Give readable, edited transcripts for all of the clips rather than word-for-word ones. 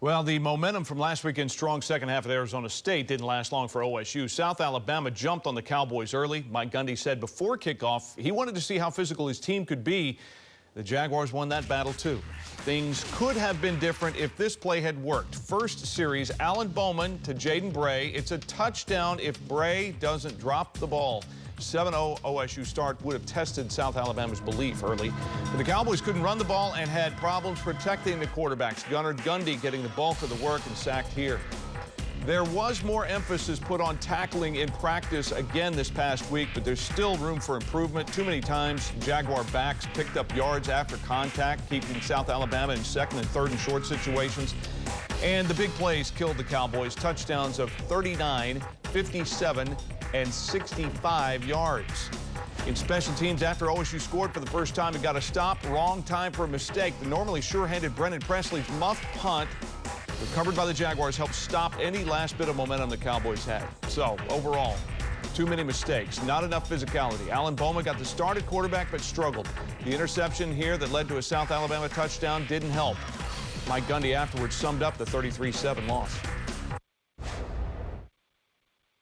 Well, the momentum from last weekend's strong second half at Arizona State didn't last long for OSU. South Alabama jumped on the Cowboys early. Mike Gundy said before kickoff he wanted to see how physical his team could be. The Jaguars won that battle too. Things could have been different if this play had worked. First series, Alan Bowman to Jaden Bray. It's a touchdown if Bray doesn't drop the ball. 7-0 OSU start would have tested South Alabama's belief early. But the Cowboys couldn't run the ball and had problems protecting the quarterbacks. Gunnar Gundy getting the bulk of the work and sacked here. There was more emphasis put on tackling in practice again this past week, but there's still room for improvement. Too many times, Jaguar backs picked up yards after contact, keeping South Alabama in second and third and short situations. And the big plays killed the Cowboys. Touchdowns of 39, 57, and 65 yards. In special teams, after OSU scored for the first time, it got a stop. Wrong time for a mistake. The normally sure-handed Brennan Presley's muffed punt, recovered by the Jaguars, helped stop any last bit of momentum the Cowboys had. So, overall, too many mistakes, not enough physicality. Alan Bowman got the start at quarterback but struggled. The interception here that led to a South Alabama touchdown didn't help. Mike Gundy afterwards summed up the 33-7 loss.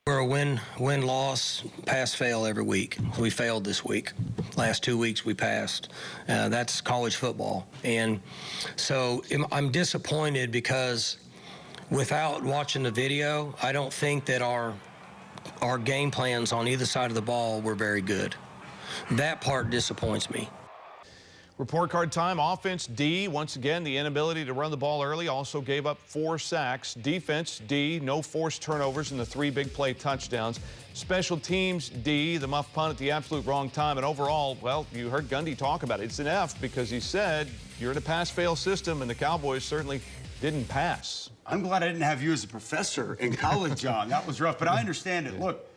We're a win-loss, pass-fail every week. We failed this week. Last 2 weeks we passed. That's college football. And so I'm disappointed because without watching the video, I don't think that our game plans on either side of the ball were very good. That part disappoints me. Report card time. Offense, D. Once again, the inability to run the ball early also gave up 4 sacks. Defense, D. No forced turnovers and the 3 big play touchdowns. Special teams, D. The muff punt at the absolute wrong time. And overall, well, you heard Gundy talk about it. It's an F because he said you're in a pass-fail system, and the Cowboys certainly didn't pass. I'm glad I didn't have you as a professor in college, John. That was rough, but I understand it. Look,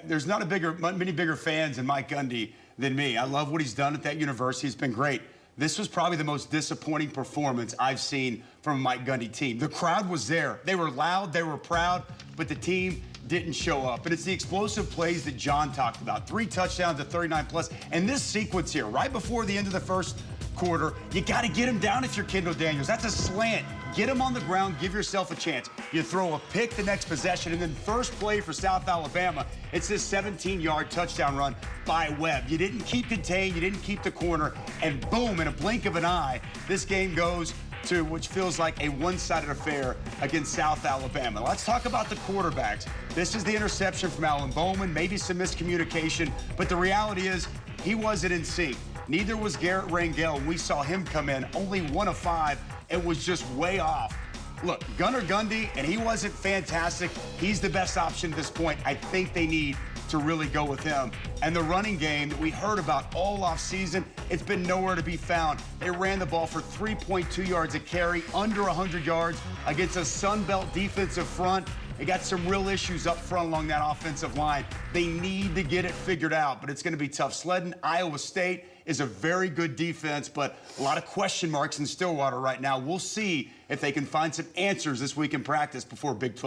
there's not many bigger fans than Mike Gundy than me. I love what he's done at that university. It's been great. This was probably the most disappointing performance I've seen from a Mike Gundy team. The crowd was there. They were loud, they were proud, but the team didn't show up. And it's the explosive plays that John talked about. 3 touchdowns at 39+. And this sequence here, right before the end of the first quarter, you got to get him down if you're Kendall Daniels. That's a slant. Get him on the ground, give yourself a chance. You throw a pick the next possession, and then first play for South Alabama, it's this 17-yard touchdown run by Webb. You didn't keep contained, you didn't keep the corner, and boom, in a blink of an eye, this game goes to which feels like a one-sided affair against South Alabama. Let's talk about the quarterbacks. This is the interception from Alan Bowman, maybe some miscommunication, but the reality is he wasn't in sync. Neither was Garrett Rangel. When we saw him come in, only 1 of 5. It was just way off. Look, Gunnar Gundy, and he wasn't fantastic. He's the best option at this point. I think they need to really go with him. And the running game that we heard about all offseason, it's been nowhere to be found. They ran the ball for 3.2 yards a carry, under 100 yards against a Sun Belt defensive front. They got some real issues up front along that offensive line. They need to get it figured out, but it's going to be tough sledding. Iowa State is a very good defense, but a lot of question marks in Stillwater right now. We'll see if they can find some answers this week in practice before Big 12.